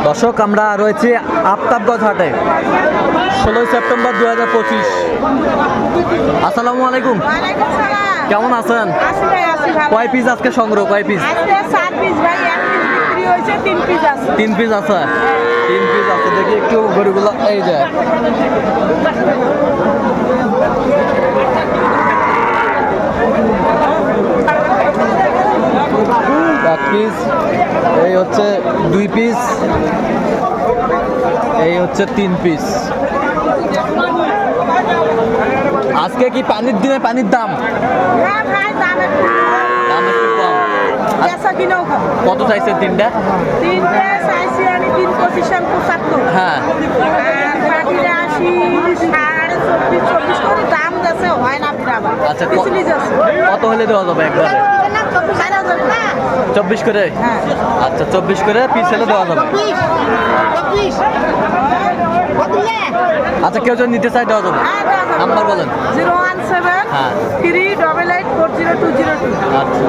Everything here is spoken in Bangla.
দর্শক আমরা রয়েছি আফতাবগঞ্জ হাটে 16 সেপ্টেম্বর 2025। আসসালামু আলাইকুম, ওয়ালাইকুম সালাম। কেমন আছেন? আছি ভাই, আছি ভালো। কয় পিস আজকে সংগ্রহ? কয় পিস? আজকে 7 পিস ভাই, 1 পিস বিক্রি হয়েছে, 3 পিস আছে। 3 পিস আছে। 3 পিস আছে, দেখি একটু গরুগুলো। এই যে এক পিস, এই হচ্ছে 2 পিস, এই হচ্ছে 3 পিস। আজকে কি পানির দিনে পানির দাম? হ্যাঁ ভাই, দাম একটু দাম একটু কম। বেচা কিনাও কম। কত চাইছেন তিনটা? 3টে চাইছি আমি 3 25 75। হ্যাঁ, আর বাকিটা 80 24 24 করে দাম যাচ্ছে, হয় না ফির আবার। আচ্ছা, পিছলি যাচ্ছে। কত হলে দেওয়া যাবে একবারে? 4000 না? 24 করে? হ্যাঁ। আচ্ছা, 24 করে পিস হলে দেওয়া যাবে। 24 আচ্ছা, কেউ যদি নিতে চাই দেওয়া যাবে। হ্যাঁ, দেওয়া যাবে। নাম্বার বলেন। 017 হ্যাঁ। 388 40202। আচ্ছা।